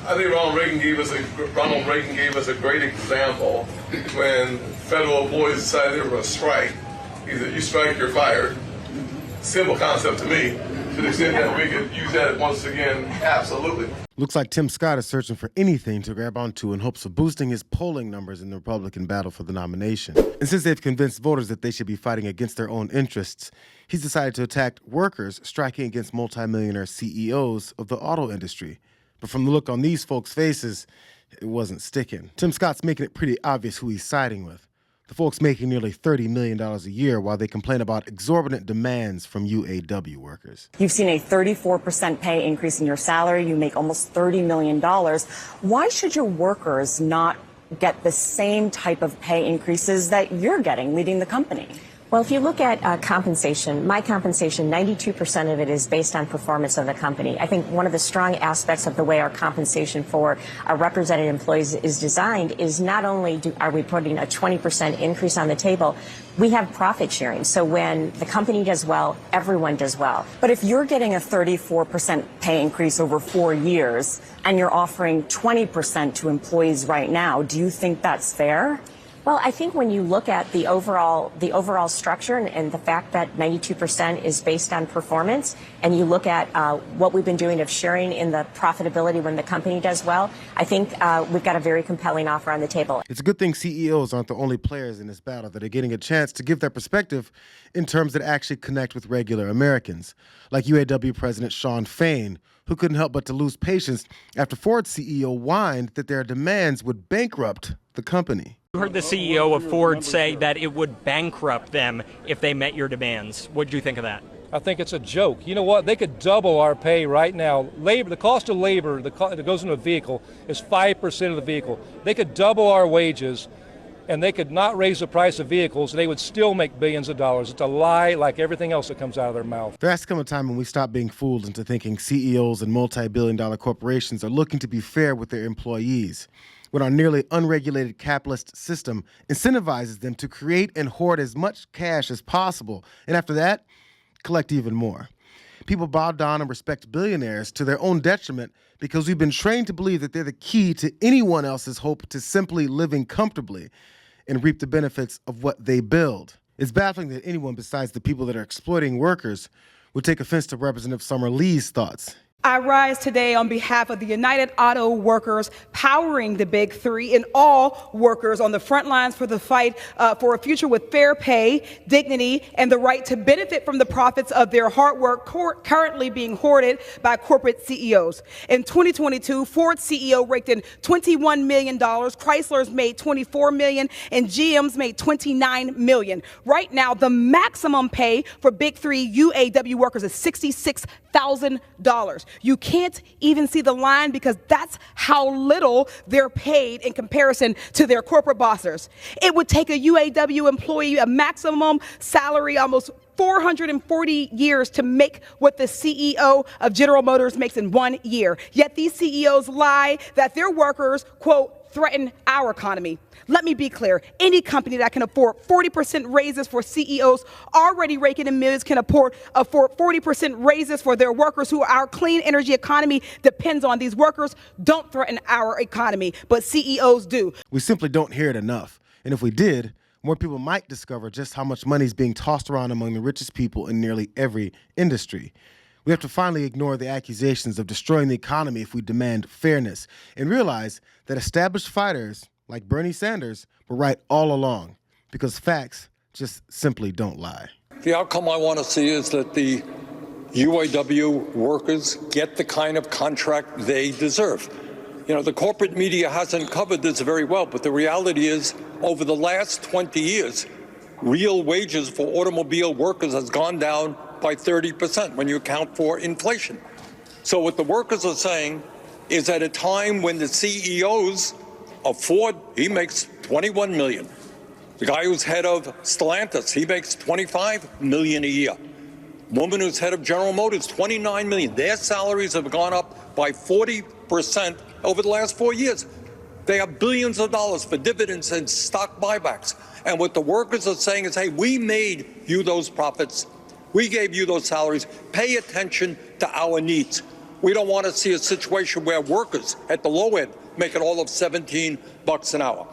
I think Ronald Reagan gave us a great example when federal employees decided they were going to strike. Either you strike, you're fired. Simple concept to me. To the extent that we could use that once again, absolutely. Looks like Tim Scott is searching for anything to grab onto in hopes of boosting his polling numbers in the Republican battle for the nomination. And since they've convinced voters that they should be fighting against their own interests, he's decided to attack workers striking against multimillionaire CEOs of the auto industry. But from the look on these folks' faces, it wasn't sticking. Tim Scott's making it pretty obvious who he's siding with. The folks making nearly $30 million a year while they complain about exorbitant demands from UAW workers. You've seen a 34% pay increase in your salary. You make almost $30 million. Why should your workers not get the same type of pay increases that you're getting leading the company? Well, if you look at compensation, my compensation, 92% of it is based on performance of the company. I think one of the strong aspects of the way our compensation for our represented employees is designed is not only are we putting a 20% increase on the table, we have profit sharing. So when the company does well, everyone does well. But if you're getting a 34% pay increase over 4 years and you're offering 20% to employees right now, do you think that's fair? Well, I think when you look at the overall structure and the fact that 92% is based on performance, and you look at what we've been doing of sharing in the profitability when the company does well, I think we've got a very compelling offer on the table. It's a good thing CEOs aren't the only players in this battle that are getting a chance to give their perspective in terms that actually connect with regular Americans, like UAW President Shawn Fain, who couldn't help but to lose patience after Ford's CEO whined that their demands would bankrupt the company. You heard the CEO of Ford say that it would bankrupt them if they met your demands. What did you think of that? I think it's a joke. You know what? They could double our pay right now. Labor, the cost of labor that goes into a vehicle is 5% of the vehicle. They could double our wages, and they could not raise the price of vehicles, and they would still make billions of dollars. It's a lie like everything else that comes out of their mouth. There has to come a time when we stop being fooled into thinking CEOs and multi-billion-dollar corporations are looking to be fair with their employees, when our nearly unregulated capitalist system incentivizes them to create and hoard as much cash as possible, and after that, collect even more. People bow down and respect billionaires to their own detriment because we've been trained to believe that they're the key to anyone else's hope to simply living comfortably and reap the benefits of what they build. It's baffling that anyone besides the people that are exploiting workers would take offense to Representative Summer Lee's thoughts. I rise today on behalf of the United Auto Workers, powering the Big Three and all workers on the front lines for the fight for a future with fair pay, dignity, and the right to benefit from the profits of their hard work currently being hoarded by corporate CEOs. In 2022, Ford's CEO raked in $21 million, Chrysler's made $24 million, and GM's made $29 million. Right now, the maximum pay for Big Three UAW workers is $66,000. You can't even see the line because that's how little they're paid in comparison to their corporate bosses. It would take a UAW employee a maximum salary almost 440 years to make what the CEO of General Motors makes in 1 year. Yet these CEOs lie that their workers, quote, threaten our economy. Let me be clear. Any company that can afford 40% raises for CEOs already raking in millions can afford 40% raises for their workers who our clean energy economy depends on. These workers don't threaten our economy, but CEOs do. We simply don't hear it enough. And if we did, more people might discover just how much money is being tossed around among the richest people in nearly every industry. We have to finally ignore the accusations of destroying the economy if we demand fairness and realize that established fighters like Bernie Sanders were right all along because facts just simply don't lie. The outcome I want to see is that the UAW workers get the kind of contract they deserve. You know, the corporate media hasn't covered this very well, but the reality is over the last 20 years, real wages for automobile workers has gone down by 30% when you account for inflation. So what the workers are saying is at a time when the CEOs of Ford, he makes $21 million. The guy who's head of Stellantis, he makes $25 million a year. Woman who's head of General Motors, $29 million. Their salaries have gone up by 40% over the last 4 years. They have billions of dollars for dividends and stock buybacks. And what the workers are saying is, hey, we made you those profits. We gave you those salaries. Pay attention to our needs. We don't want to see a situation where workers at the low end make it all of $17 an hour.